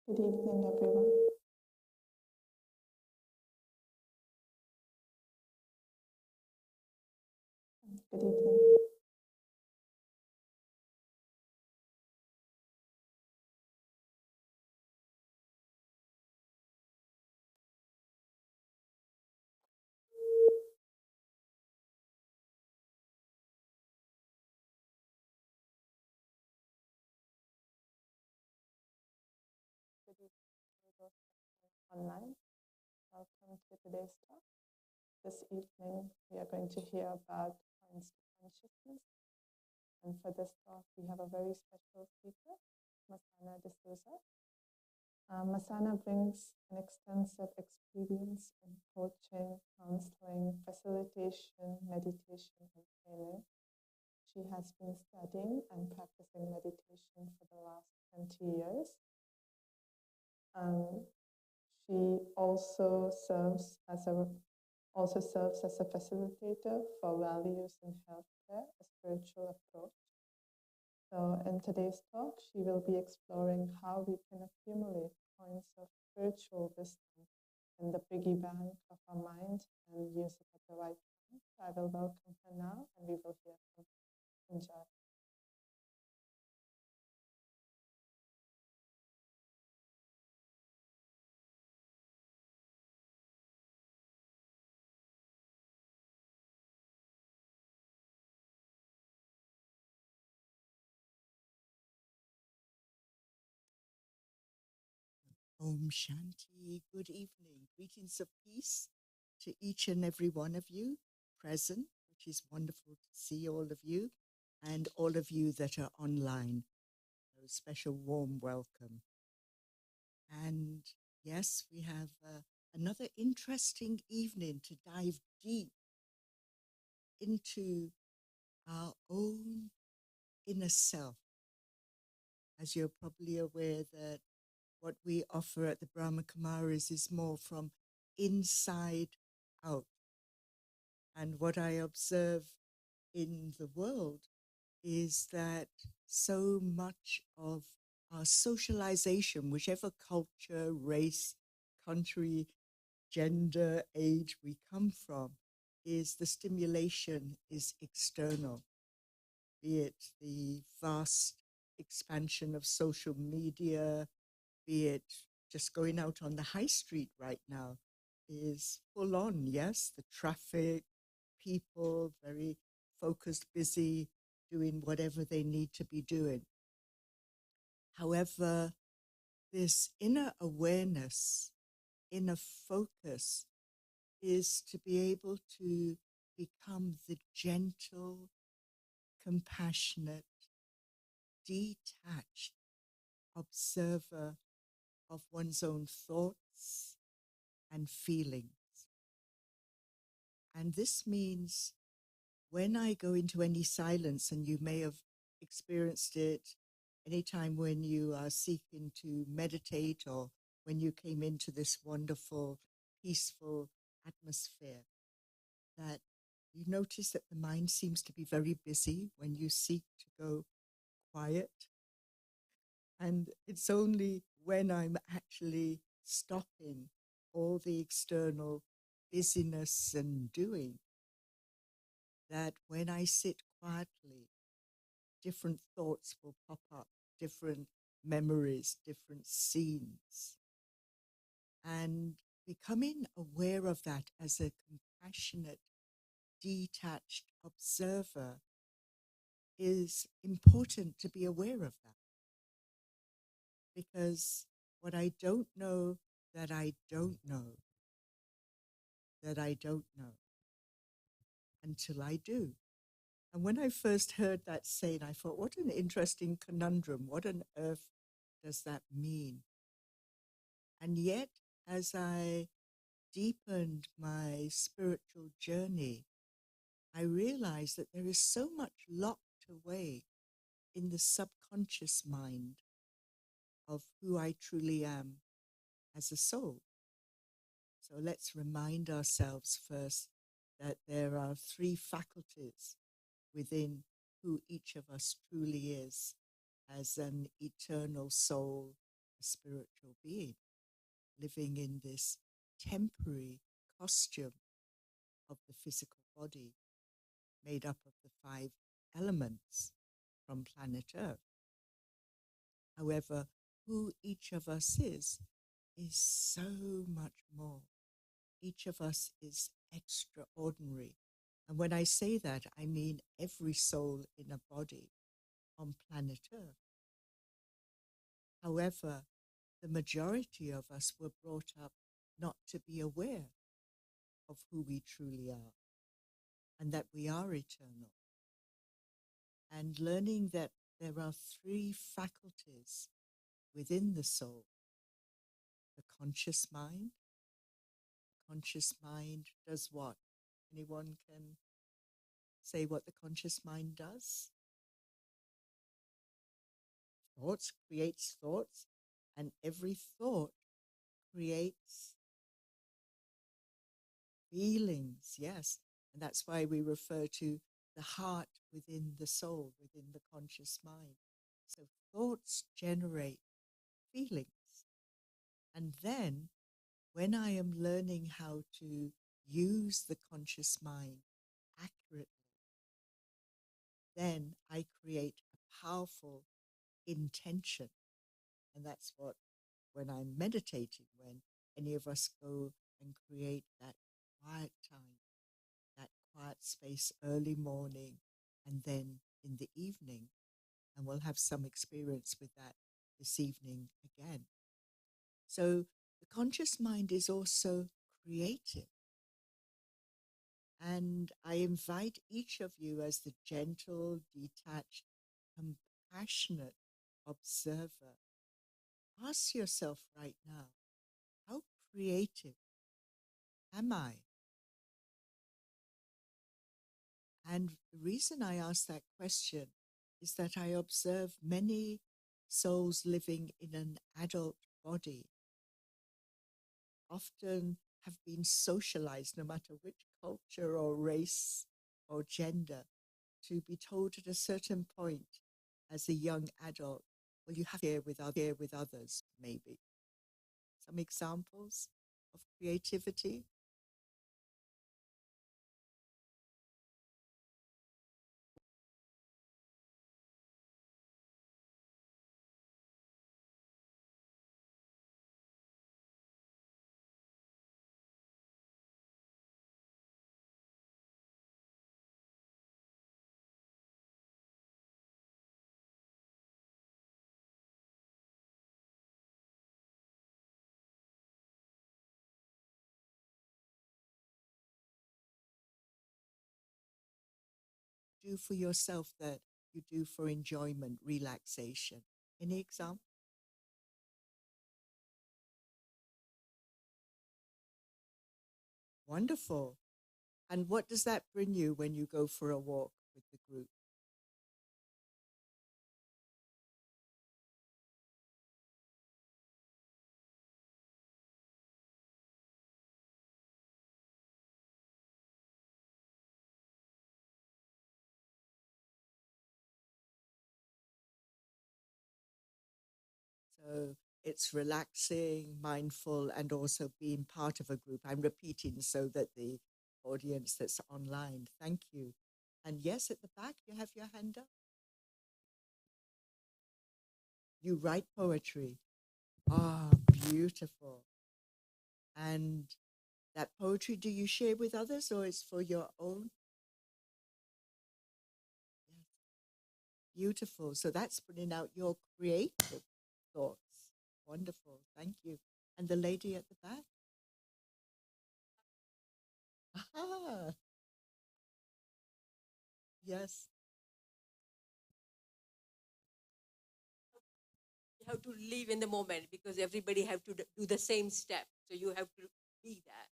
Good evening, everyone. Good evening. Good evening to those online. Welcome to today's talk. This evening, we are going to hear about points to consciousness. And for this talk, we have a very special speaker, Masana Desouza. Masana brings an extensive experience in coaching, counseling, facilitation, meditation, and training. She has been studying and practicing meditation for the last 20 years. She also serves as a facilitator for values in healthcare, a spiritual approach. So in today's talk, she will be exploring how we can accumulate points of spiritual wisdom in the piggy bank of our mind and use it at the right time. So I will welcome her now, and we will hear from her. Enjoy. Om Shanti. Good evening. Greetings of peace to each and every one of you present, which is wonderful to see all of you and all of you that are online. A special warm welcome. And yes, we have another interesting evening to dive deep into our own inner self. As you're probably aware that what we offer at the Brahma Kumaris is more from inside out. And what I observe in the world is that so much of our socialization, whichever culture, race, country, gender, age we come from, is the stimulation is external, be it the vast expansion of social media, be it just going out on the high street right now is full on, yes, the traffic, people, very focused, busy, doing whatever they need to be doing. However, this inner awareness, inner focus is to be able to become the gentle, compassionate, detached observer of one's own thoughts and feelings. And this means when I go into any silence, and you may have experienced it anytime when you are seeking to meditate or when you came into this wonderful, peaceful atmosphere, that you notice that the mind seems to be very busy when you seek to go quiet. And it's only when I'm actually stopping all the external busyness and doing that when I sit quietly, different thoughts will pop up, different memories, different scenes. And becoming aware of that as a compassionate, detached observer is important to be aware of that. Because what I don't know, that I don't know, that I don't know until I do. And when I first heard that saying, I thought, what an interesting conundrum. What on earth does that mean? And yet, as I deepened my spiritual journey, I realized that there is so much locked away in the subconscious mind of who I truly am as a soul. So let's remind ourselves first that there are 3 faculties within who each of us truly is as an eternal soul, a spiritual being living in this temporary costume of the physical body made up of the 5 elements from planet Earth. However, who each of us is so much more. Each of us is extraordinary. And when I say that, I mean every soul in a body on planet Earth. However, the majority of us were brought up not to be aware of who we truly are and that we are eternal. And learning that there are 3 faculties within the soul. The conscious mind. The conscious mind does what? Anyone can say what the conscious mind does? Thoughts creates thoughts, and every thought creates feelings, yes. And that's why we refer to the heart within the soul, within the conscious mind. So thoughts generate feelings. And then when I am learning how to use the conscious mind accurately, then I create a powerful intention. And that's what, when I'm meditating, when any of us go and create that quiet time, that quiet space early morning, and then in the evening, and we'll have some experience with that this evening again. So the conscious mind is also creative. And I invite each of you as the gentle, detached, compassionate observer, ask yourself right now, how creative am I? And the reason I ask that question is that I observe many souls living in an adult body often have been socialized, no matter which culture or race or gender, to be told at a certain point as a young adult, well, you have to share with others, maybe. Some examples of creativity. Do for yourself that you do for enjoyment, relaxation. Any example? Wonderful. And what does that bring you when you go for a walk with the group? So it's relaxing, mindful, and also being part of a group. I'm repeating so that the audience that's online, thank you. And yes, at the back, you have your hand up. You write poetry. Ah, beautiful. And that poetry, do you share with others or is for your own? Yes. Beautiful. So that's putting out your creative thoughts. Wonderful. Thank you. And the lady at the back? Aha. Yes. You have to live in the moment because everybody have to do the same step. So you have to be that.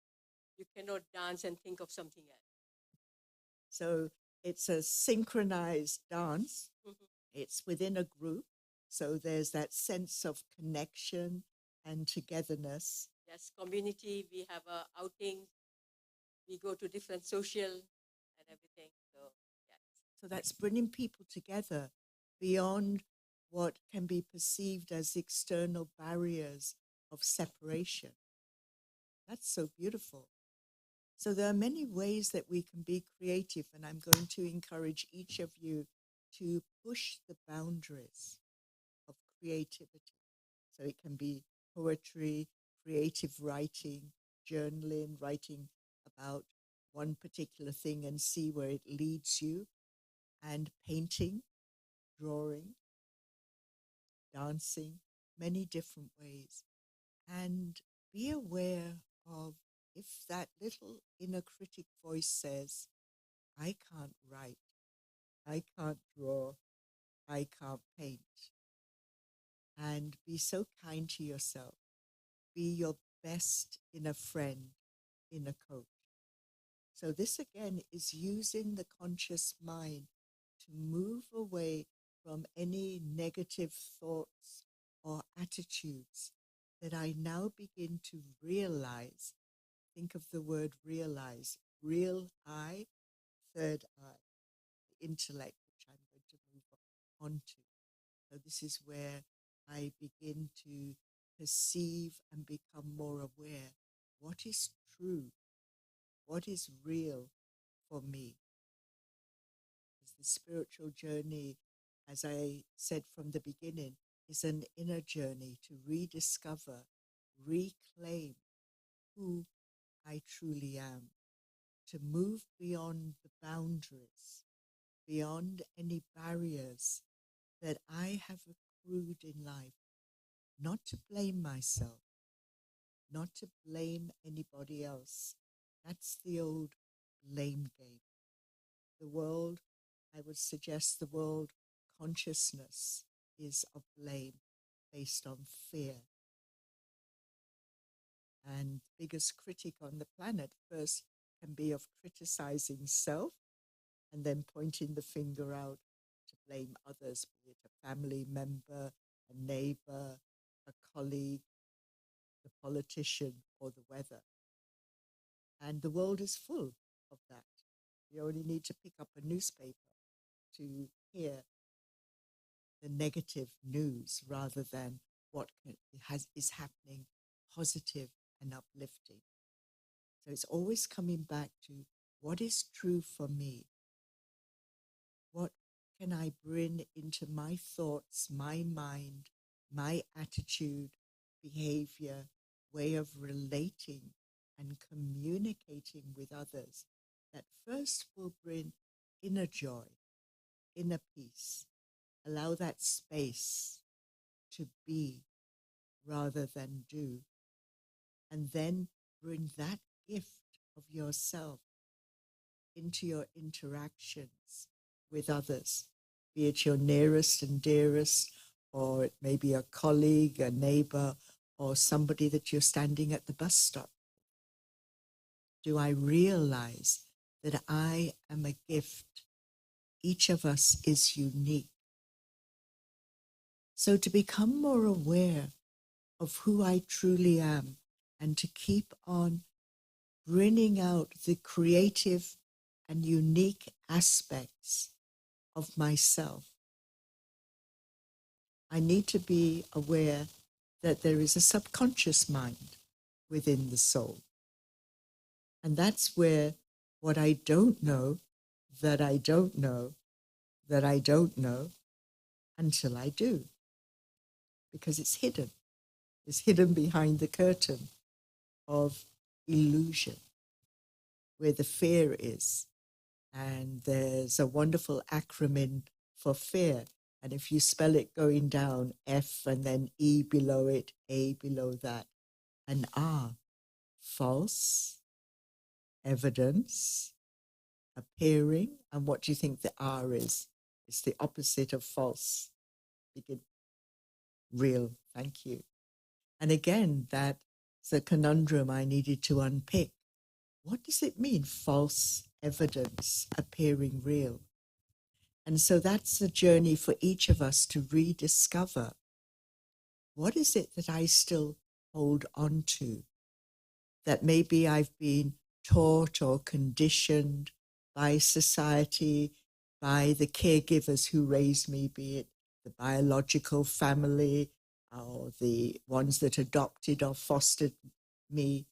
You cannot dance and think of something else. So it's a synchronized dance. Mm-hmm. It's within a group. So there's that sense of connection and togetherness. Yes, community, we have outings, we go to different social and everything. So, yes. So that's bringing people together beyond what can be perceived as external barriers of separation. That's so beautiful. So there are many ways that we can be creative, and I'm going to encourage each of you to push the boundaries of creativity. So it can be poetry, creative writing, journaling, writing about one particular thing and see where it leads you, and painting, drawing, dancing, many different ways. And be aware of if that little inner critic voice says, I can't write, I can't draw, I can't paint. And be so kind to yourself. Be your best inner friend, inner coach. So this again is using the conscious mind to move away from any negative thoughts or attitudes that I now begin to realize. Think of the word realize, real I, third eye, the intellect, which I'm going to move on to. So this is where I begin to perceive and become more aware. What is true? What is real for me? As the spiritual journey, as I said from the beginning, is an inner journey to rediscover, reclaim who I truly am, to move beyond the boundaries, beyond any barriers that I have accrued in life, not to blame myself, not to blame anybody else. That's the old blame game. The world, I would suggest the world consciousness is of blame based on fear. And the biggest critic on the planet first can be of criticizing self and then pointing the finger out to blame others, be it a family member, a neighbor, a colleague, the politician, or the weather. And the world is full of that. You only need to pick up a newspaper to hear the negative news rather than what is happening positive and uplifting. So it's always coming back to what is true for me. What can I bring into my thoughts, my mind, my attitude, behavior, way of relating and communicating with others that first will bring inner joy, inner peace. Allow that space to be rather than do. And then bring that gift of yourself into your interactions with others, be it your nearest and dearest, or it may be a colleague, a neighbor, or somebody that you're standing at the bus stop. Do I realize that I am a gift? Each of us is unique. So to become more aware of who I truly am and to keep on bringing out the creative and unique aspects of myself, I need to be aware that there is a subconscious mind within the soul. And that's where what I don't know, that I don't know, that I don't know until I do. Because it's hidden. It's hidden behind the curtain of illusion, where the fear is. And there's a wonderful acronym for fear. And if you spell it going down, F and then E below it, A below that, and R, false, evidence, appearing. And what do you think the R is? It's the opposite of false. Begin. Real. Thank you. And again, that's a conundrum I needed to unpick. What does it mean, false evidence appearing real? And so that's the journey for each of us to rediscover what is it that I still hold on to, that maybe I've been taught or conditioned by society, by the caregivers who raised me, be it the biological family, or the ones that adopted or fostered me,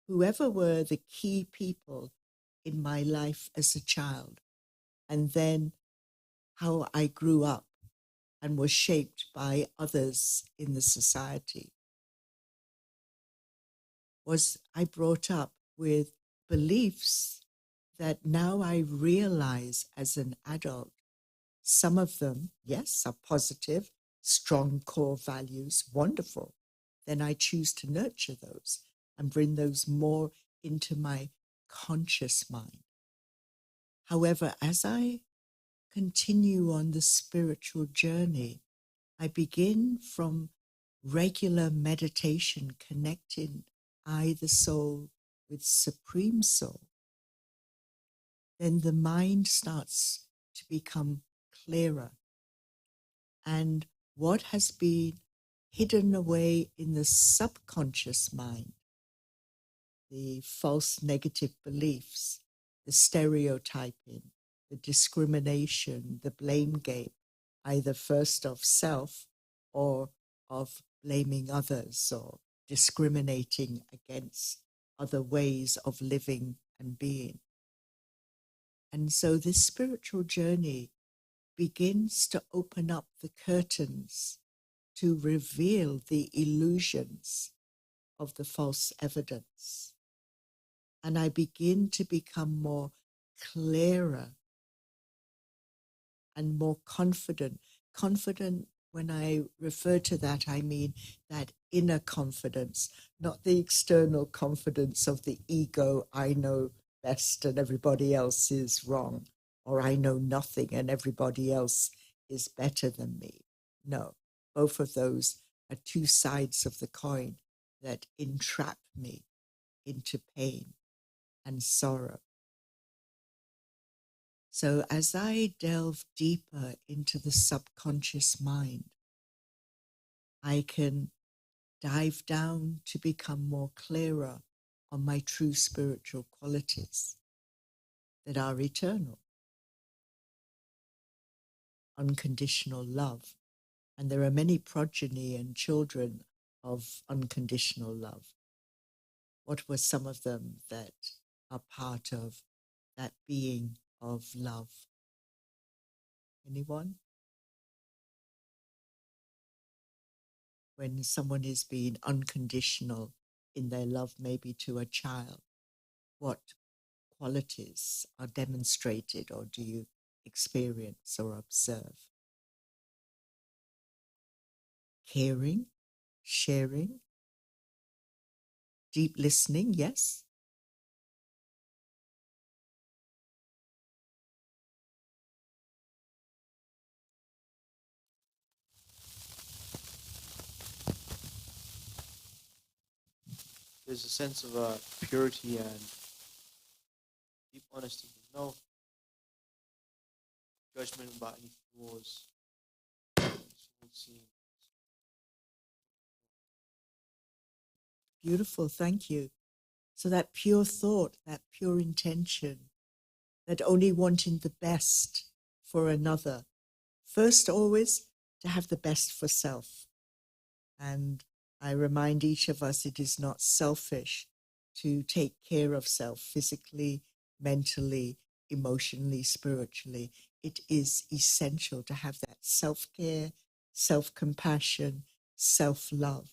whoever were the key people in my life as a child, and then how I grew up and was shaped by others in the society. Was I brought up with beliefs that now I realize as an adult, some of them, yes, are positive, strong core values, wonderful. Then I choose to nurture those and bring those more into my conscious mind. However, as I continue on the spiritual journey, I begin from regular meditation, connecting I, the soul, with Supreme Soul. Then the mind starts to become clearer. And what has been hidden away in the subconscious mind, the false negative beliefs, the stereotyping, the discrimination, the blame game, either first of self or of blaming others or discriminating against other ways of living and being. And so this spiritual journey begins to open up the curtains to reveal the illusions of the false evidence. And I begin to become more clearer and more confident. Confident, when I refer to that, I mean that inner confidence, not the external confidence of the ego, I know best and everybody else is wrong, or I know nothing and everybody else is better than me. No, both of those are two sides of the coin that entrap me into pain and sorrow. So as I delve deeper into the subconscious mind, I can dive down to become more clearer on my true spiritual qualities that are eternal. Unconditional love. And there are many progeny and children of unconditional love. What were some of them that are part of that being of love? Anyone? When someone is being unconditional in their love, maybe to a child, what qualities are demonstrated or do you experience or observe? Caring, sharing, deep listening, yes. There's a sense of purity and deep honesty. There's no judgment about any flaws. It's all seen. Beautiful, thank you. So that pure thought, that pure intention, that only wanting the best for another. First, always to have the best for self. And I remind each of us it is not selfish to take care of self physically, mentally, emotionally, spiritually. It is essential to have that self-care, self-compassion, self-love.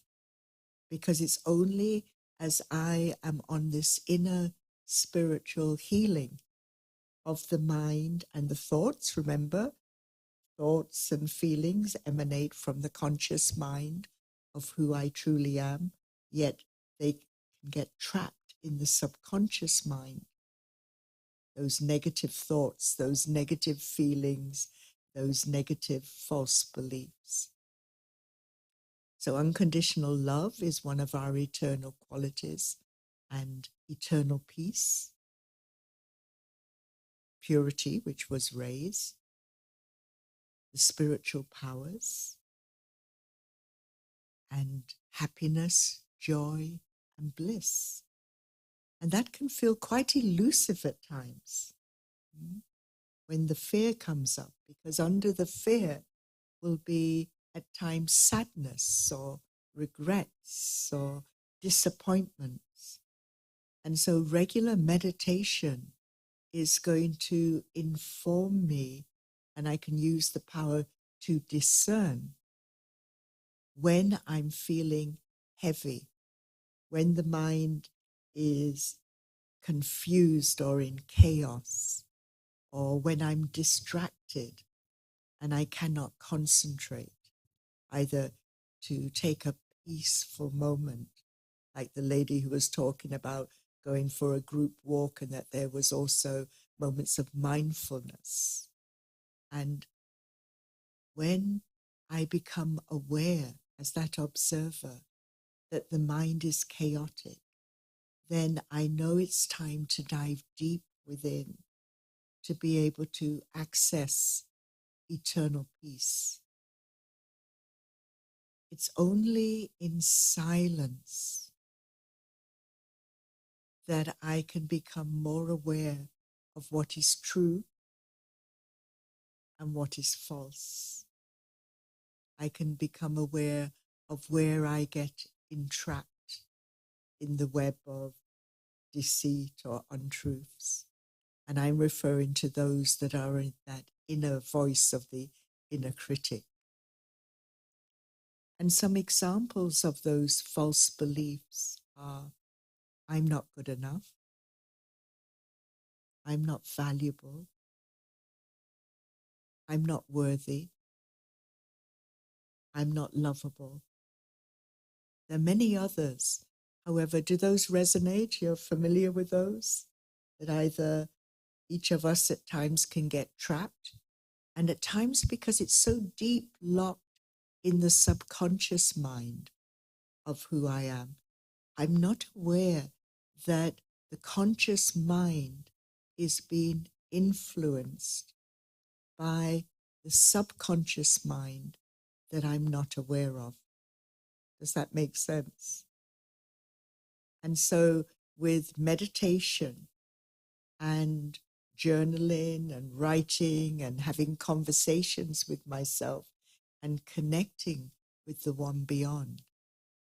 Because it's only as I am on this inner spiritual healing of the mind and the thoughts, remember, thoughts and feelings emanate from the conscious mind of who I truly am, yet they can get trapped in the subconscious mind. Those negative thoughts, those negative feelings, those negative false beliefs. So unconditional love is one of our eternal qualities, and eternal peace, purity, which was raised, the spiritual powers, and happiness, joy, and bliss. And that can feel quite elusive at times when the fear comes up, because under the fear, will be at times sadness or regrets or disappointments. And so regular meditation is going to inform me, and I can use the power to discern when I'm feeling heavy, when the mind is confused or in chaos, or when I'm distracted and I cannot concentrate, either to take a peaceful moment, like the lady who was talking about going for a group walk, and that there was also moments of mindfulness. And when I become aware as that observer that the mind is chaotic, then I know it's time to dive deep within to be able to access eternal peace. It's only in silence that I can become more aware of what is true and what is false. I can become aware of where I get entrapped in the web of deceit or untruths. And I'm referring to those that are in that inner voice of the inner critic. And some examples of those false beliefs are, I'm not good enough, I'm not valuable, I'm not worthy, I'm not lovable. There are many others. However, do those resonate? You're familiar with those? That either each of us at times can get trapped, and at times because it's so deep locked in the subconscious mind of who I am, I'm not aware that the conscious mind is being influenced by the subconscious mind that I'm not aware of. Does that make sense? And so with meditation and journaling and writing and having conversations with myself and connecting with the one beyond,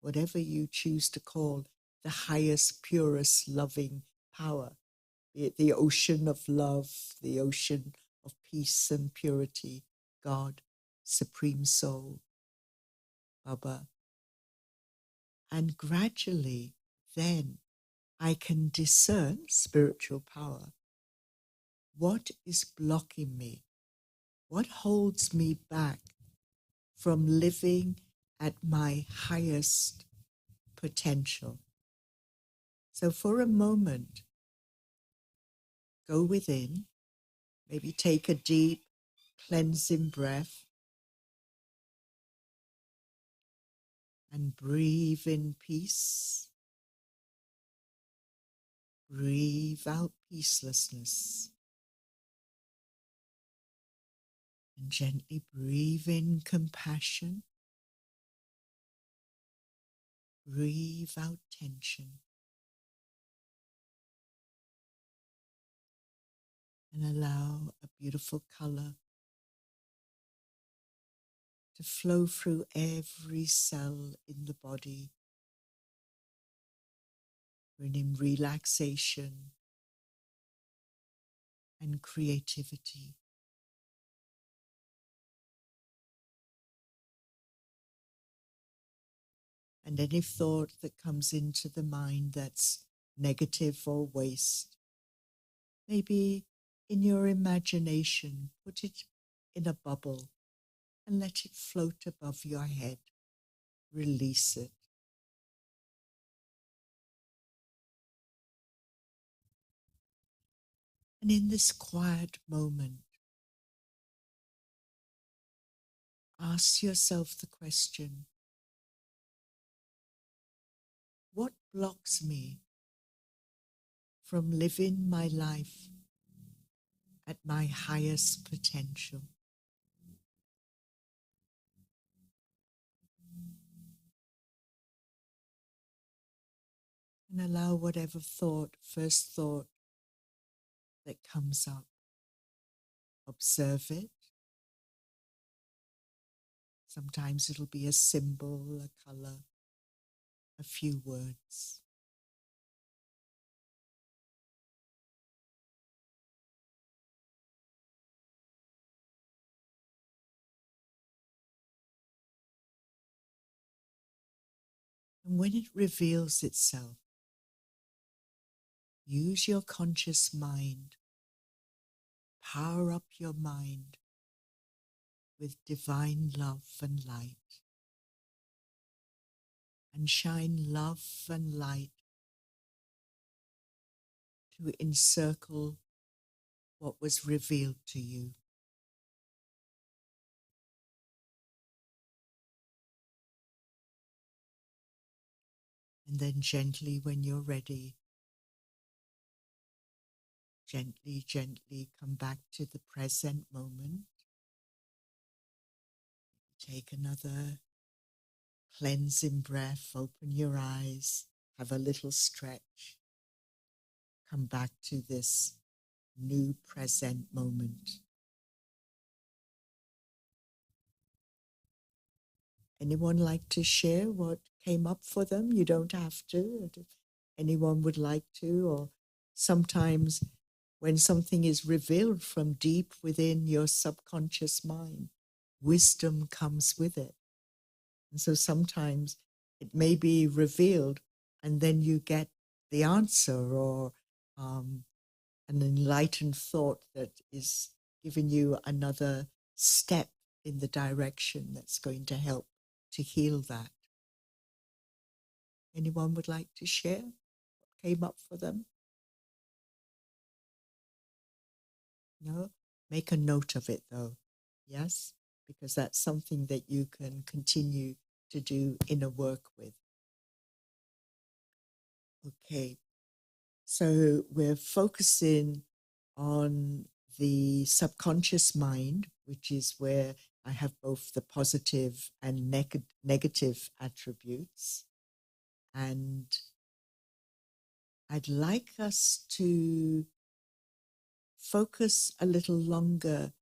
whatever you choose to call the highest, purest, loving power, be it the ocean of love, the ocean of peace and purity, God, Supreme Soul, Baba. And gradually, then, I can discern spiritual power. What is blocking me? What holds me back from living at my highest potential? So for a moment, go within, maybe take a deep cleansing breath and breathe in peace. Breathe out peacelessness. And gently breathe in compassion. Breathe out tension. And allow a beautiful color to flow through every cell in the body, bringing relaxation and creativity. And any thought that comes into the mind that's negative or waste, maybe in your imagination, put it in a bubble and let it float above your head. Release it. And in this quiet moment, ask yourself the question, what blocks me from living my life at my highest potential? And allow whatever first thought that comes up, observe it, Sometimes it'll be a symbol, a color, a few words. And when it reveals itself, use your conscious mind, power up your mind with divine love and light, and shine love and light to encircle what was revealed to you. And then gently, when you're ready, gently, gently come back to the present moment. Take another cleansing breath, open your eyes, have a little stretch. Come back to this new present moment. Anyone like to share what came up for them? You don't have to. If anyone would like to, or sometimes when something is revealed from deep within your subconscious mind, wisdom comes with it. And so sometimes it may be revealed and then you get the answer or an enlightened thought that is giving you another step in the direction that's going to help to heal that. Anyone would like to share what came up for them? No? Make a note of it though, yes? Because that's something that you can continue to do inner work with. Okay, so we're focusing on the subconscious mind, which is where I have both the positive and negative attributes. And I'd like us to focus a little longer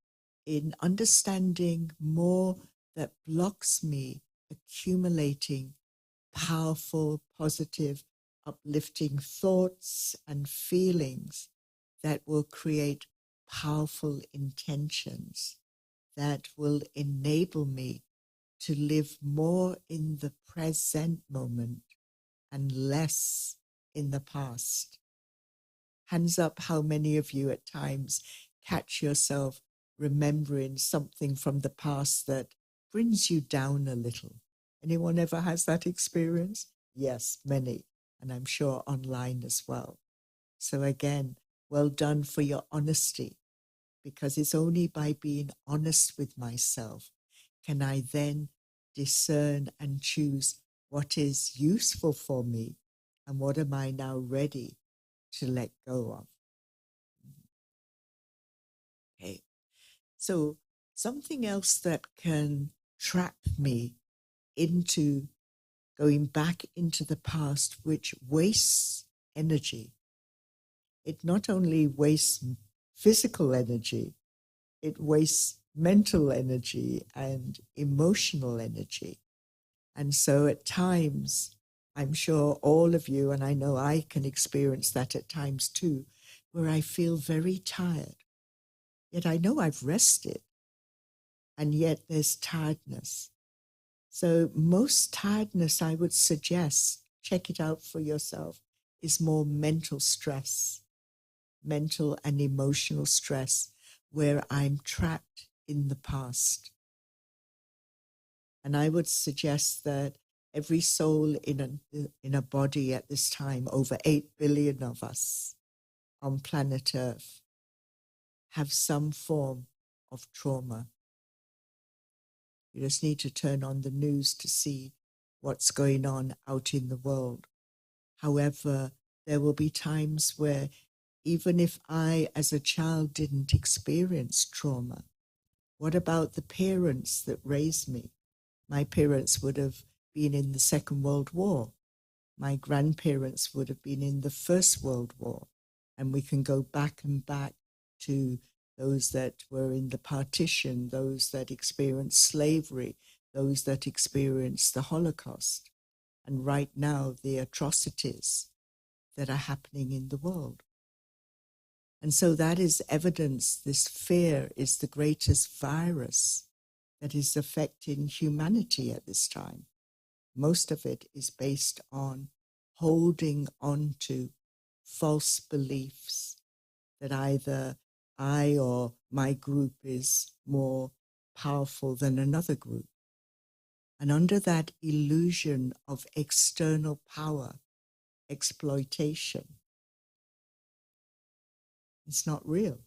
in understanding more that blocks me accumulating powerful, positive, uplifting thoughts and feelings that will create powerful intentions that will enable me to live more in the present moment and less in the past. Hands up how many of you at times catch yourself remembering something from the past that brings you down a little. Anyone ever has that experience? Yes, many, and I'm sure online as well. So again, well done for your honesty, because it's only by being honest with myself can I then discern and choose what is useful for me and what am I now ready to let go of. Okay, so something else that can trap me into going back into the past, which wastes energy. It not only wastes physical energy, it wastes mental energy and emotional energy. And so at times, I'm sure all of you, and I know I can experience that at times too, where I feel very tired. Yet I know I've rested, and yet there's tiredness. So most tiredness, I would suggest, check it out for yourself, is more mental stress, mental and emotional stress, where I'm trapped in the past. And I would suggest that every soul in a body at this time, over 8 billion of us on planet Earth, have some form of trauma. You just need to turn on the news to see what's going on out in the world. However, there will be times where even if I, as a child, didn't experience trauma, what about the parents that raised me? My parents would have been in the Second World War. My grandparents would have been in the First World War. And we can go back and back to those that were in the partition, those that experienced slavery, those that experienced the Holocaust, and right now the atrocities that are happening in the world. And so that is evidence this fear is the greatest virus that is affecting humanity at this time. Most of it is based on holding on to false beliefs that either I or my group is more powerful than another group. And under that illusion of external power, exploitation, it's not real.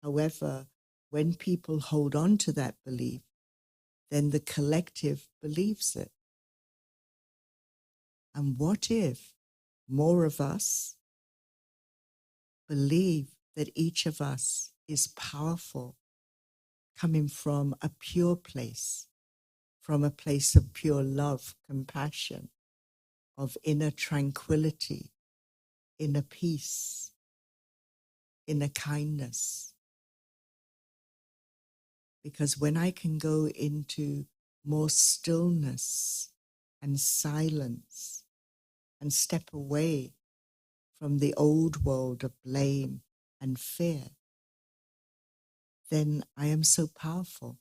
However, when people hold on to that belief, then the collective believes it. And what if more of us believe that each of us is powerful, coming from a pure place, from a place of pure love, compassion, of inner tranquility, inner peace, inner kindness? Because when I can go into more stillness and silence and step away from the old world of blame and fear, then I am so powerful,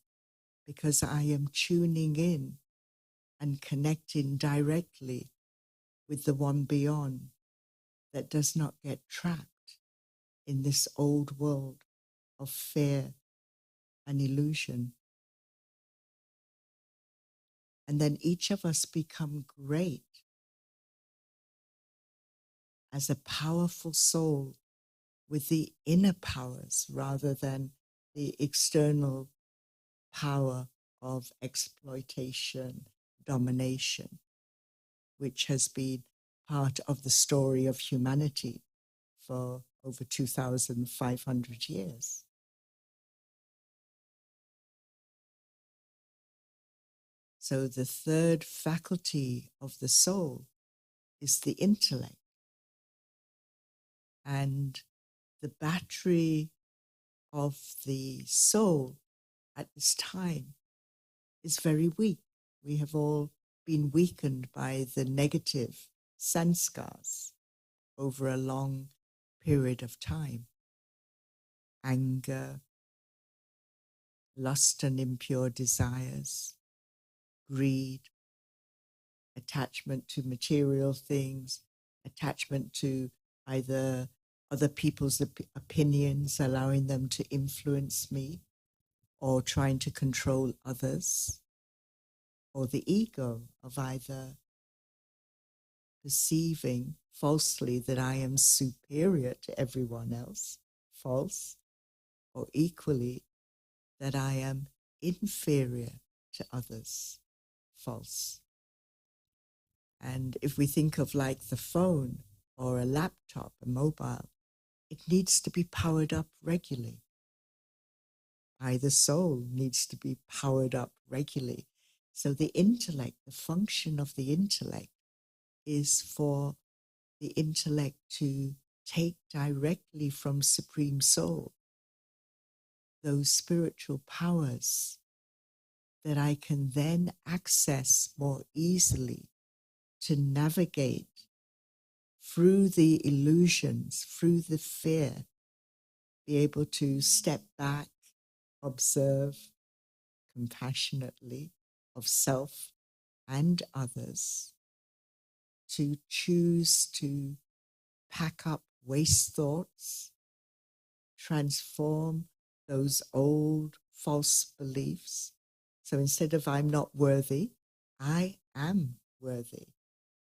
because I am tuning in and connecting directly with the one beyond that does not get trapped in this old world of fear and illusion. And then each of us become great as a powerful soul with the inner powers rather than the external power of exploitation, domination, which has been part of the story of humanity for over 2,500 years. So the third faculty of the soul is the intellect. And the battery of the soul at this time is very weak. We have all been weakened by the negative sanskars over a long period of time. Anger, lust and impure desires, greed, attachment to material things, attachment to either other people's opinions, allowing them to influence me, or trying to control others, or the ego of either perceiving falsely that I am superior to everyone else, false, or equally that I am inferior to others, false. And if we think of like the phone or a laptop, a mobile, it needs to be powered up regularly. The soul needs to be powered up regularly. So the intellect, the function of the intellect is for the intellect to take directly from Supreme Soul those spiritual powers that I can then access more easily to navigate through the illusions, through the fear, be able to step back, observe compassionately of self and others, to choose to pack up waste thoughts, transform those old false beliefs. So instead of I'm not worthy, I am worthy.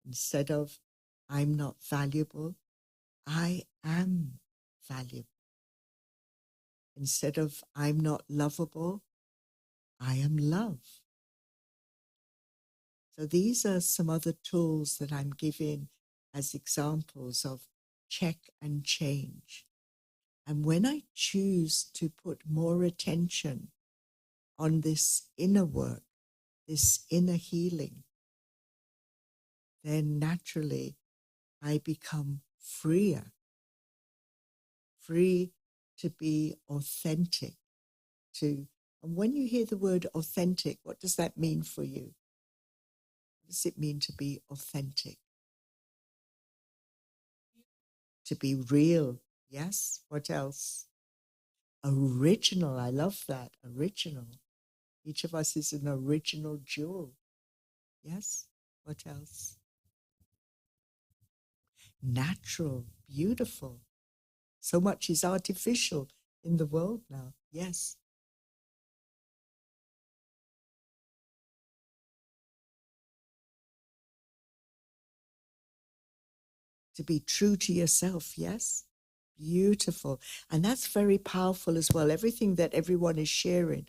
Instead of I'm not valuable, I am valuable. Instead of I'm not lovable, I am love. So these are some other tools that I'm giving as examples of check and change. And when I choose to put more attention on this inner work, this inner healing, then naturally I become freer, free to be authentic, to And when you hear the word authentic, what does that mean for you? What does it mean to be authentic? To be real, yes? What else? Original, I love that, original. Each of us is an original jewel, yes? What else? Natural, beautiful. So much is artificial in the world now, yes? To be true to yourself, yes? Beautiful. And that's very powerful as well. Everything that everyone is sharing,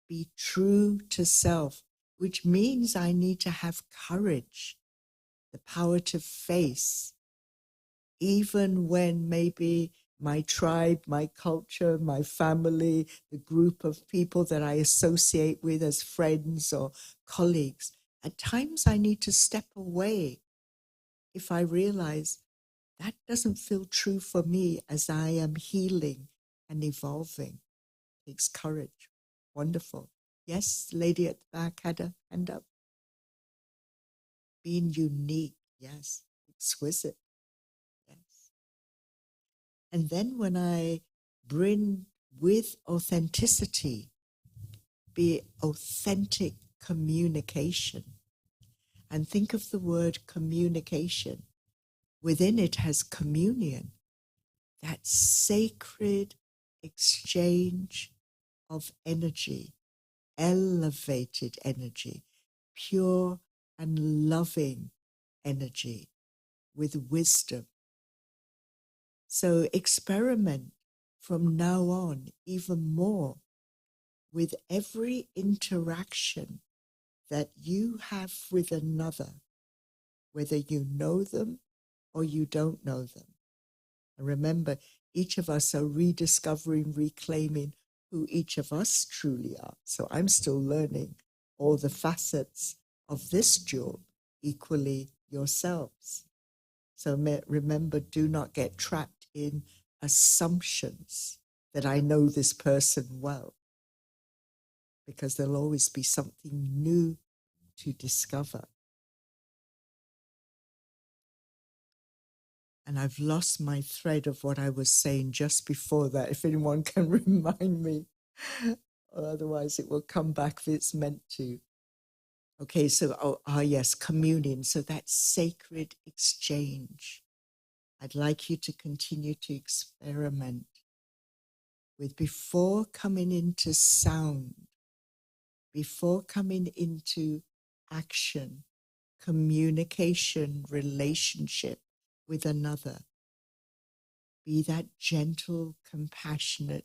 be true to self, which means I need to have courage, the power to face, even when maybe my tribe, my culture, my family, the group of people that I associate with as friends or colleagues, at times I need to step away if I realize that doesn't feel true for me as I am healing and evolving. It takes courage. Wonderful. Yes, lady at the back had a hand up. Being unique, yes. Exquisite, yes. And then when I bring with authenticity, be authentic communication. And think of the word communication. Within it has communion, that sacred exchange of energy, elevated energy, pure and loving energy with wisdom. So experiment from now on even more with every interaction that you have with another, whether you know them or you don't know them. And remember, each of us are rediscovering, reclaiming who each of us truly are. So I'm still learning all the facets of this jewel, equally yourselves. So remember, do not get trapped in assumptions that I know this person well, because there'll always be something new to discover. And I've lost my thread of what I was saying just before that, if anyone can remind me. Otherwise, it will come back if it's meant to. Okay, so, yes, communion. So that sacred exchange. I'd like you to continue to experiment with, before coming into sound, before coming into action, communication, relationship with another. Be that gentle, compassionate,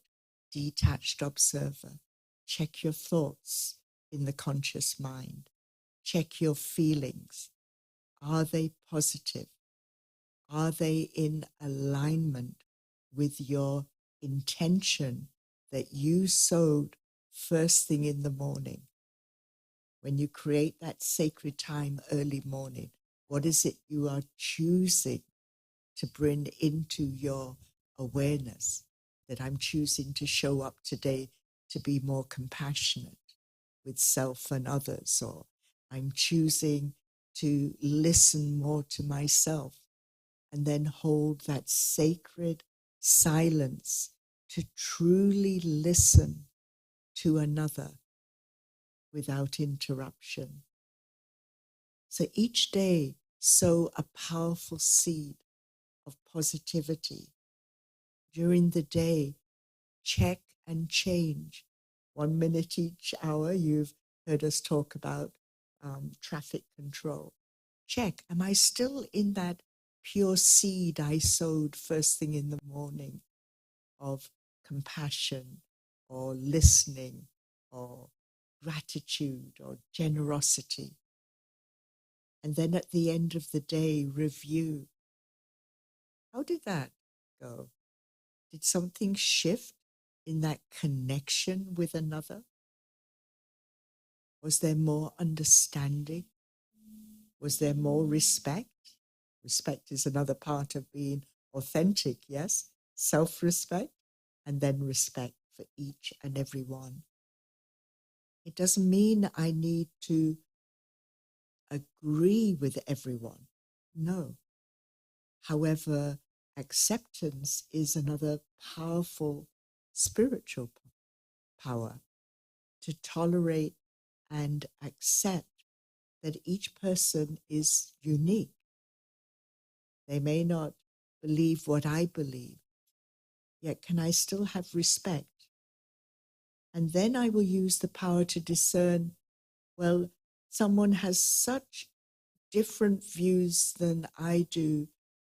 detached observer. Check your thoughts in the conscious mind. Check your feelings. Are they positive? Are they in alignment with your intention that you sowed first thing in the morning? When you create that sacred time early morning, what is it you are choosing to bring into your awareness? That I'm choosing to show up today to be more compassionate with self and others, or I'm choosing to listen more to myself, and then hold that sacred silence to truly listen to another without interruption. So each day, sow a powerful seed of positivity. During the day, check and change. 1 minute each hour. You've heard us talk about traffic control. Check, am I still in that pure seed I sowed first thing in the morning of compassion or listening or gratitude or generosity? And then at the end of the day, review. How did that go? Did something shift in that connection with another? Was there more understanding? Was there more respect? Respect is another part of being authentic, yes? Self-respect, and then respect for each and every one. It doesn't mean I need to agree with everyone. No. However, acceptance is another powerful spiritual power, to tolerate and accept that each person is unique. They may not believe what I believe, yet can I still have respect? And then I will use the power to discern, well, someone has such different views than I do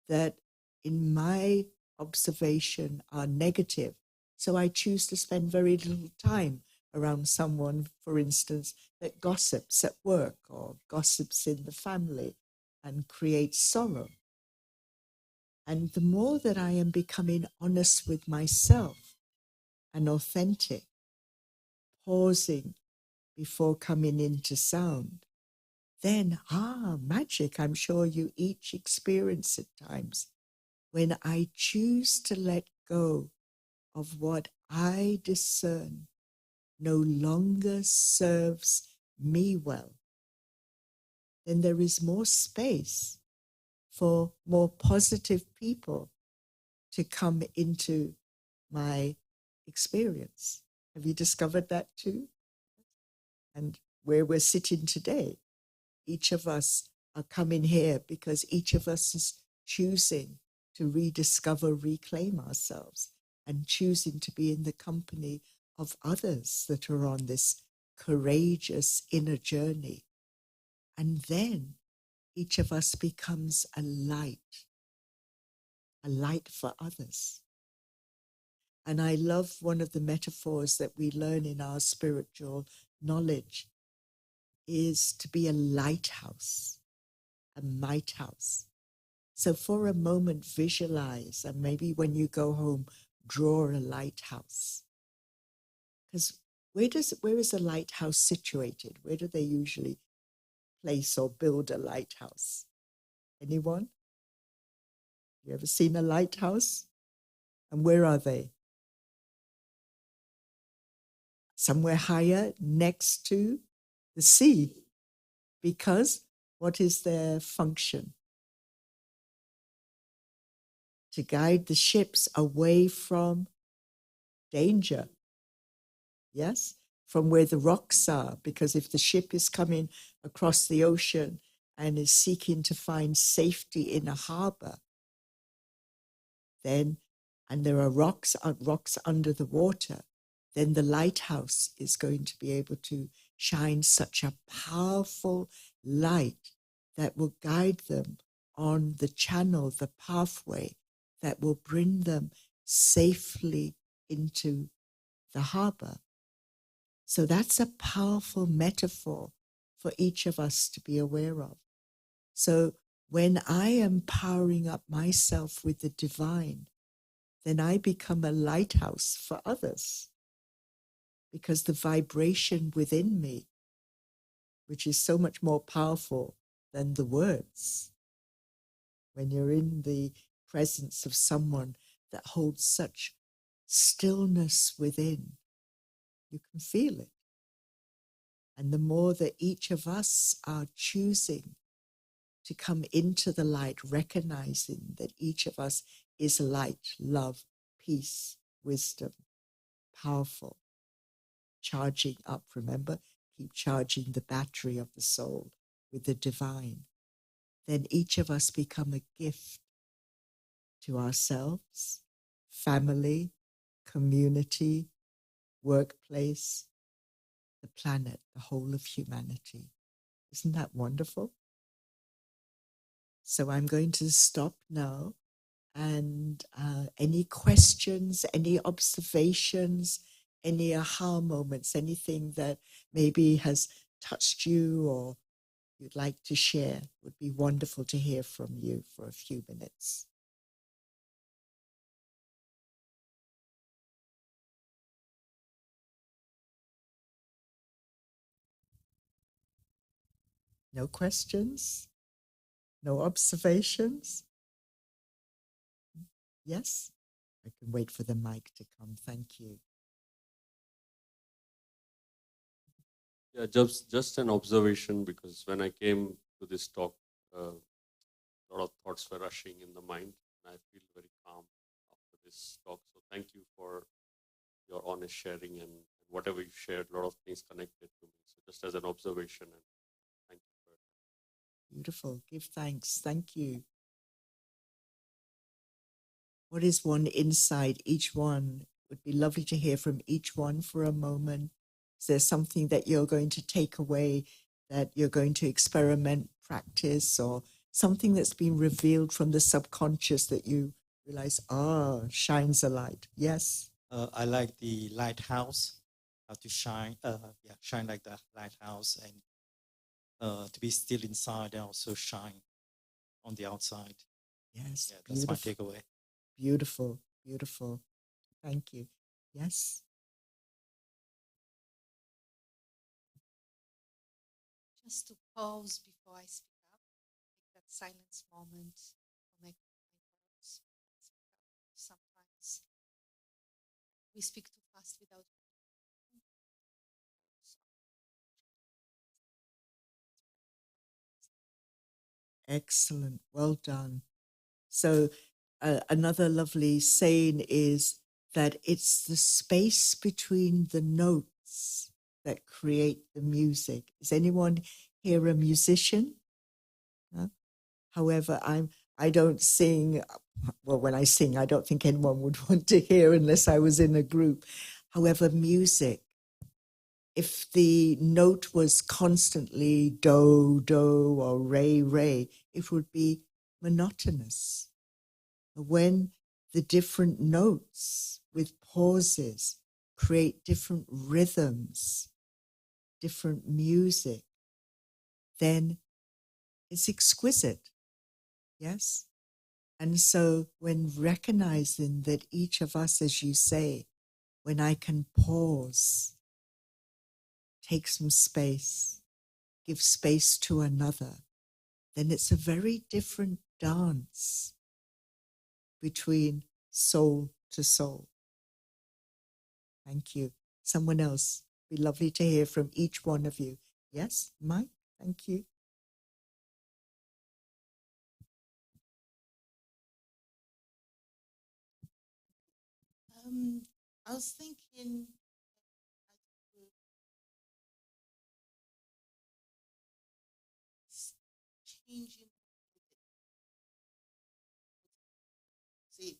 that in my observation are negative. So I choose to spend very little time around someone, for instance, that gossips at work or gossips in the family and creates sorrow. And the more that I am becoming honest with myself and authentic, pausing before coming into sound, then, magic, I'm sure you each experience at times, when I choose to let go of what I discern no longer serves me well, then there is more space for more positive people to come into my experience. Have you discovered that too? And where we're sitting today, each of us are coming here because each of us is choosing to rediscover, reclaim ourselves, and choosing to be in the company of others that are on this courageous inner journey. And then each of us becomes a light for others. And I love one of the metaphors that we learn in our spiritual knowledge is to be a lighthouse, a might house. So for a moment, visualize, and maybe when you go home, draw a lighthouse. Because where is a lighthouse situated? Where do they usually place or build a lighthouse? Anyone? You ever seen a lighthouse? And where are they? Somewhere higher next to the sea. Because what is their function? To guide the ships away from danger. Yes? From where the rocks are. Because if the ship is coming across the ocean and is seeking to find safety in a harbor, then, and there are rocks under the water, then the lighthouse is going to be able to shine such a powerful light that will guide them on the channel, the pathway that will bring them safely into the harbor. So that's a powerful metaphor for each of us to be aware of. So when I am powering up myself with the divine, then I become a lighthouse for others, because the vibration within me, which is so much more powerful than the words, when you're in the presence of someone that holds such stillness within, you can feel it. And the more that each of us are choosing to come into the light, recognizing that each of us is light, love, peace, wisdom, powerful, charging up, remember? Keep charging the battery of the soul with the divine. Then each of us become a gift to ourselves, family, community, workplace, the planet, the whole of humanity. Isn't that wonderful? So I'm going to stop now, and any questions, any observations, any aha moments, anything that maybe has touched you or you'd like to share, would be wonderful to hear from you for a few minutes. No questions? No observations? Yes? I can wait for the mic to come. Thank you. Yeah, just an observation, because when I came to this talk, a lot of thoughts were rushing in the mind, and I feel very calm after this talk. So thank you for your honest sharing, and whatever you shared, a lot of things connected to me. So just as an observation, and thank you for it. Beautiful. Give thanks. Thank you. What is one insight? Each one would be lovely to hear from each one for a moment. Is there something that you're going to take away, that you're going to experiment, practice, or something that's been revealed from the subconscious that you realize, shines a light? Yes. I like the lighthouse, how to shine, shine like the lighthouse, and to be still inside and also shine on the outside. Yes. Yeah, that's my takeaway. Beautiful, beautiful. Thank you. Yes. Just to pause before I speak up, take that silence moment, connect with my thoughts, speak up. Sometimes we speak too fast without. Excellent. Well done. So another lovely saying is that it's the space between the notes that create the music. Is anyone here a musician? No? However, I don't sing. Well, when I sing, I don't think anyone would want to hear unless I was in a group. However, music, if the note was constantly do, do, or re, re, it would be monotonous. When the different notes with pauses create different rhythms, different music, then it's exquisite. Yes? And so when recognizing that each of us, as you say, when I can pause, take some space, give space to another, then it's a very different dance between soul to soul. Thank you. Someone else. Be lovely to hear from each one of you. Yes, Mike? Thank you. I was thinking changing. See,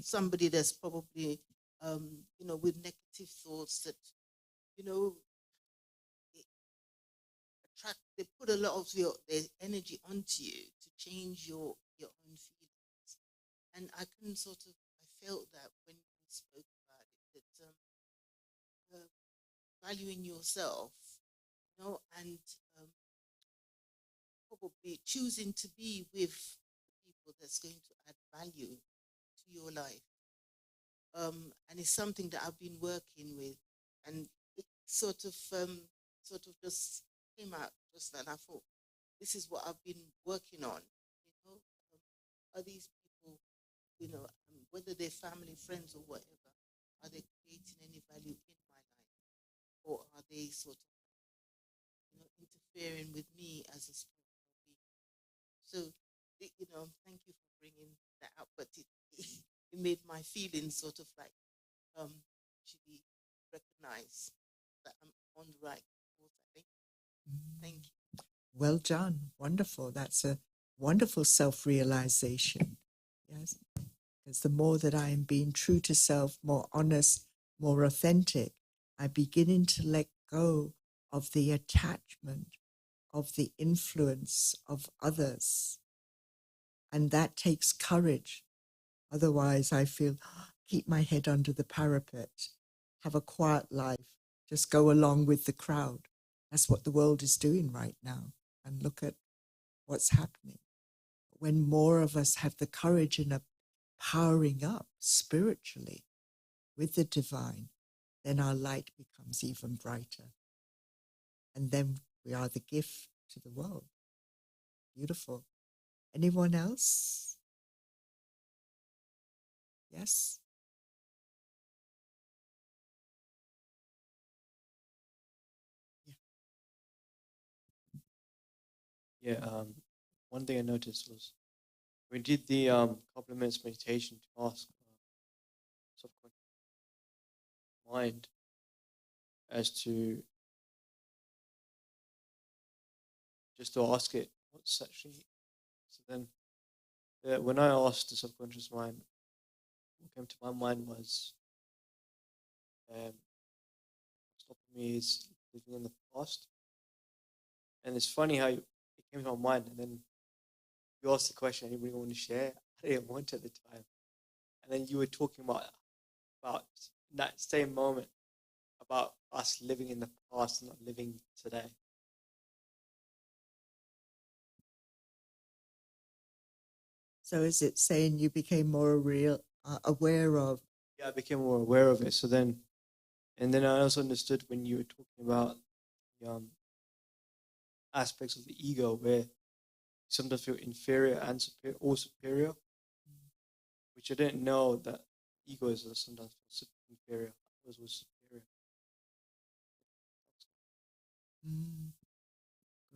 somebody that's probably, with negative thoughts that, they they put a lot of their energy onto you to change your own feelings. And I felt that when you spoke about it, that valuing yourself, and probably choosing to be with the people that's going to add value to your life. And it's something that I've been working with, and it sort of just came out just then. I thought, this is what I've been working on. Are these people, whether they're family, friends, or whatever, are they creating any value in my life, or are they sort of, interfering with me as a spiritual being? So, thank you for bringing that up, but it made my feelings sort of like actually recognize that I'm on the right course, I think. Thank you. Well done. Wonderful. That's a wonderful self-realization. Yes. Because the more that I am being true to self, more honest, more authentic, I'm beginning to let go of the attachment, of the influence of others. And that takes courage. Otherwise, I feel, keep my head under the parapet, have a quiet life, just go along with the crowd. That's what the world is doing right now. And look at what's happening. When more of us have the courage and are powering up spiritually with the divine, then our light becomes even brighter. And then we are the gift to the world. Beautiful. Anyone else? Yes. Yeah, one thing I noticed was we did the couple of minutes meditation to ask subconscious mind as to just to ask it what's actually. So then, when I asked the subconscious mind, what came to my mind was stopping me is living in the past. And it's funny how it came to my mind, and then you asked the question, anybody want to share? I didn't want at the time. And then you were talking about that same moment, about us living in the past and not living today. So is it saying you became more aware of? Yeah, I became more aware of it. So then, and then I also understood when you were talking about the aspects of the ego where you sometimes feel inferior and superior, which I didn't know that ego is sometimes inferior. I was superior.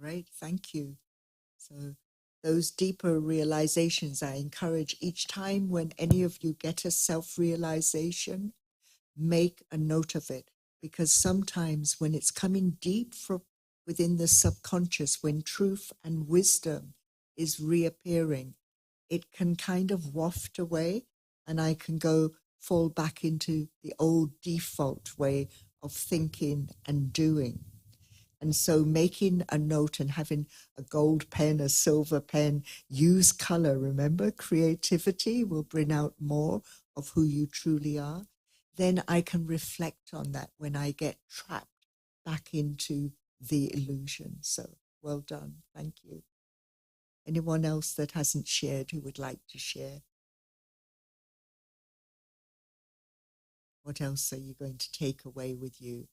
Great, thank you. So those deeper realizations, I encourage each time when any of you get a self-realization, make a note of it, because sometimes when it's coming deep from within the subconscious, when truth and wisdom is reappearing, it can kind of waft away, and I can fall back into the old default way of thinking and doing. And so making a note and having a gold pen, a silver pen, use color, remember, creativity will bring out more of who you truly are. Then I can reflect on that when I get trapped back into the illusion. So well done. Thank you. Anyone else that hasn't shared who would like to share? What else are you going to take away with you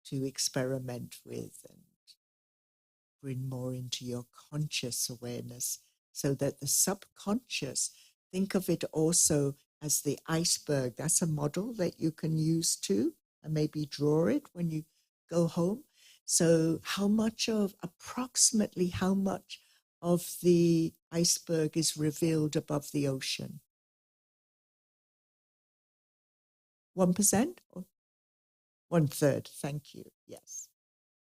to experiment with and bring more into your conscious awareness, so that the subconscious, think of it also as the iceberg. That's a model that you can use too, and maybe draw it when you go home. So approximately how much of the iceberg is revealed above the ocean? 1% or 1/3? Thank you. Yes.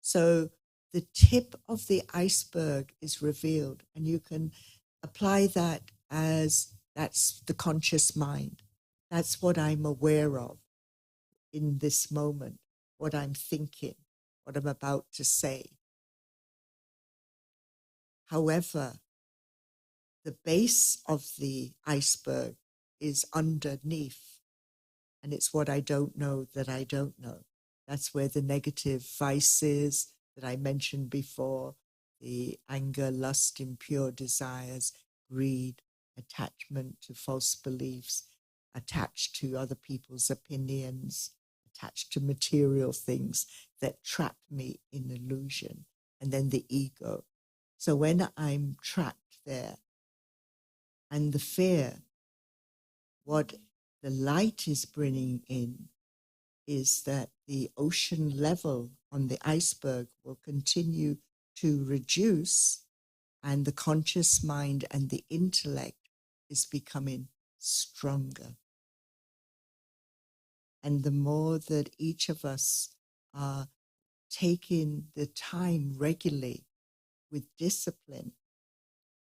So the tip of the iceberg is revealed, and you can apply that as that's the conscious mind. That's what I'm aware of in this moment, what I'm thinking, what I'm about to say. However, the base of the iceberg is underneath, and it's what I don't know that I don't know. That's where the negative vices that I mentioned before, the anger, lust, impure desires, greed, attachment to false beliefs, attached to other people's opinions, attached to material things that trap me in illusion, and then the ego. So when I'm trapped there, and the fear, what the light is bringing in is that the ocean level on the iceberg will continue to reduce, and the conscious mind and the intellect is becoming stronger. And the more that each of us are taking the time regularly with discipline,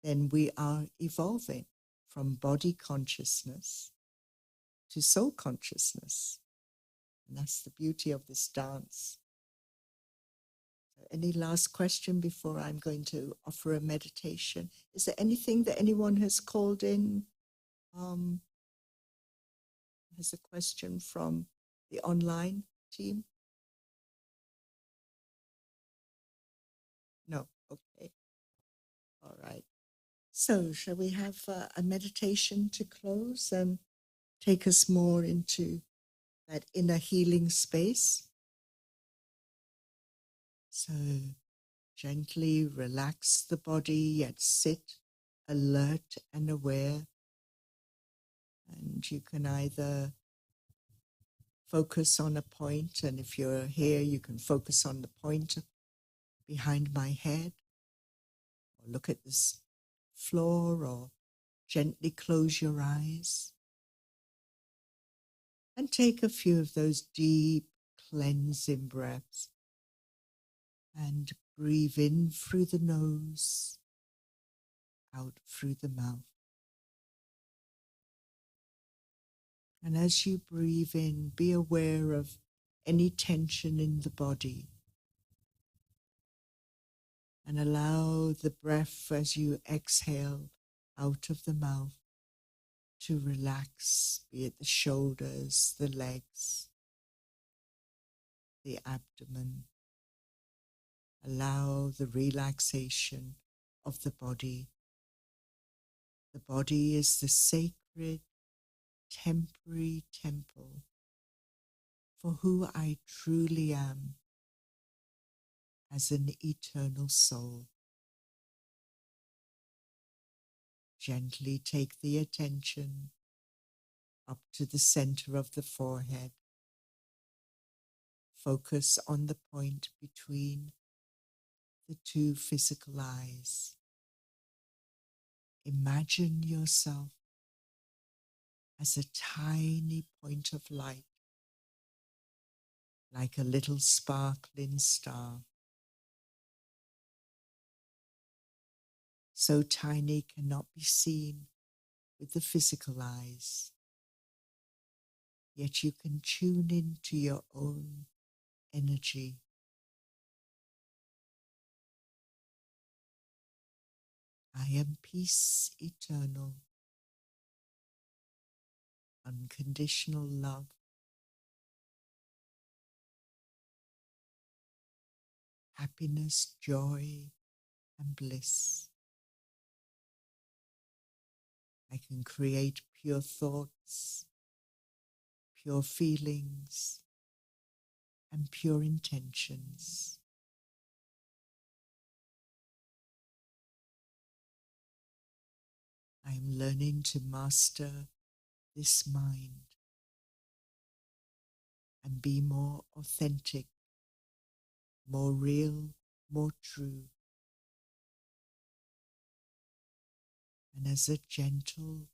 then we are evolving from body consciousness to soul consciousness. And that's the beauty of this dance. Any last question before I'm going to offer a meditation? Is there anything that anyone has called in? Has a question from the online team? No, okay. All right. So shall we have a meditation to close and take us more into that inner healing space? So gently relax the body, yet sit alert and aware. And you can either focus on a point, and if you're here, you can focus on the point behind my head, or look at this floor, or gently close your eyes. And take a few of those deep cleansing breaths. And breathe in through the nose, out through the mouth. And as you breathe in, be aware of any tension in the body. And allow the breath as you exhale out of the mouth to relax, be it the shoulders, the legs, the abdomen. Allow the relaxation of the body. The body is the sacred, temporary temple for who I truly am as an eternal soul. Gently take the attention up to the center of the forehead. Focus on the point between the two physical eyes. Imagine yourself as a tiny point of light, like a little sparkling star. So tiny cannot be seen with the physical eyes. Yet you can tune into your own energy. I am peace eternal, unconditional love, happiness, joy, and bliss. I can create pure thoughts, pure feelings, and pure intentions. I am learning to master this mind and be more authentic, more real, more true. And as a gentle,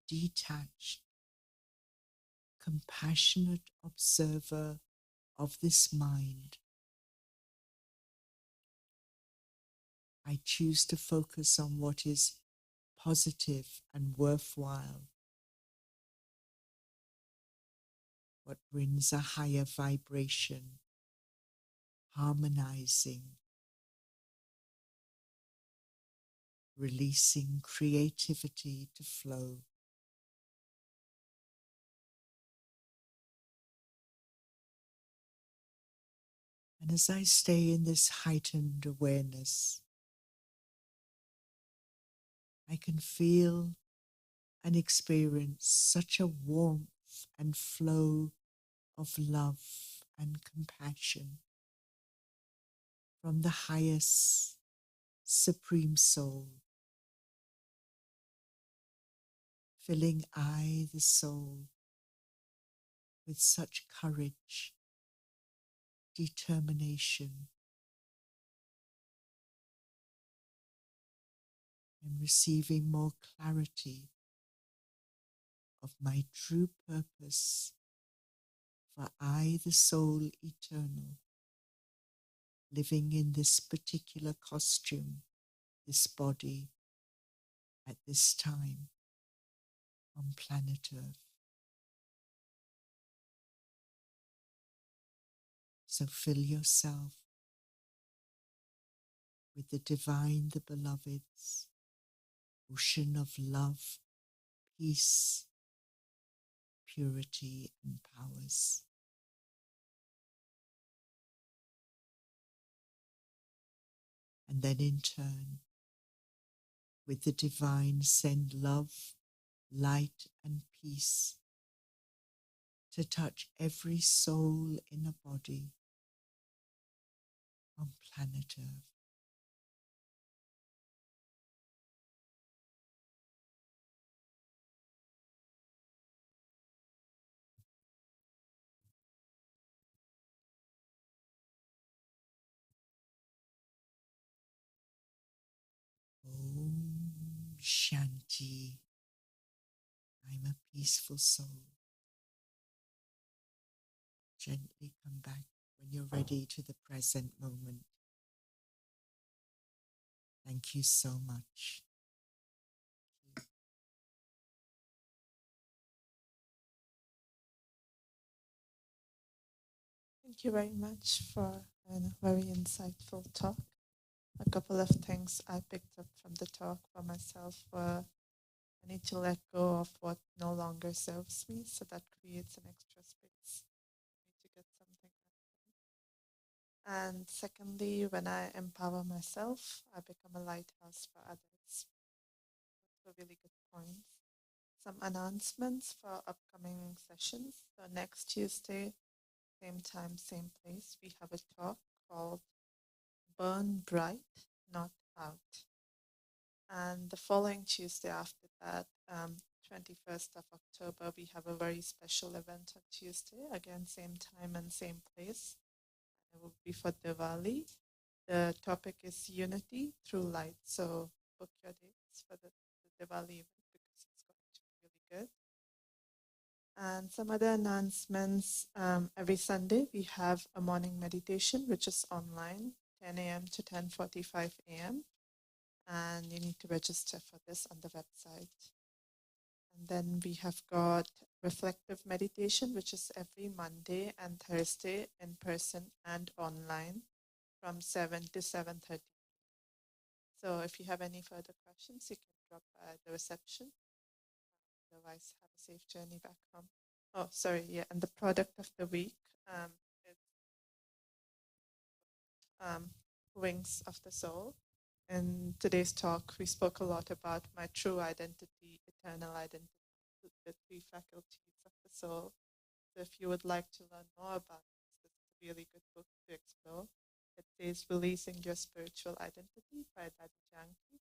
detached, compassionate observer of this mind, I choose to focus on what is positive and worthwhile, what brings a higher vibration, harmonizing, releasing creativity to flow. And as I stay in this heightened awareness, I can feel and experience such a warmth and flow of love and compassion from the highest supreme soul, filling I, the soul, with such courage, determination, and receiving more clarity of my true purpose, for I, the soul eternal, living in this particular costume, this body, at this time on planet Earth. So fill yourself with the divine, the beloved's ocean of love, peace, purity, and powers. And then in turn, with the divine, send love, light, and peace to touch every soul in a body on planet Earth. Shanti. I'm a peaceful soul. Gently come back when you're ready to the present moment. Thank you so much. Thank you very much for a very insightful talk. A couple of things I picked up from the talk for myself were I need to let go of what no longer serves me, so that creates an extra space for me to get something else. And secondly, when I empower myself, I become a lighthouse for others. Those were really good points. Some announcements for upcoming sessions. So next Tuesday, same time, same place, we have a talk called Burn Bright, Not Out. And the following Tuesday after that, 21st of October, we have a very special event on Tuesday, again, same time and same place. It will be for Diwali. The topic is Unity Through Light. So book your dates for the Diwali event because it's going to be really good. And some other announcements. Every Sunday, we have a morning meditation, which is online, 10 a.m. to 10:45 a.m. And you need to register for this on the website. And then we have got reflective meditation, which is every Monday and Thursday in person and online from 7 to 7:30. So if you have any further questions, you can drop by the reception. Otherwise, have a safe journey back home. Oh, sorry, yeah, and the product of the week is Wings of the Soul. In today's talk, we spoke a lot about my true identity, eternal identity, the three faculties of the soul. So if you would like to learn more about this is a really good book to explore. It says Releasing Your Spiritual Identity by Daddy Yankee.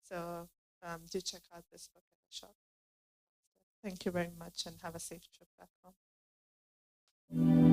So do check out this book at the shop. Thank you very much and have a safe trip back home.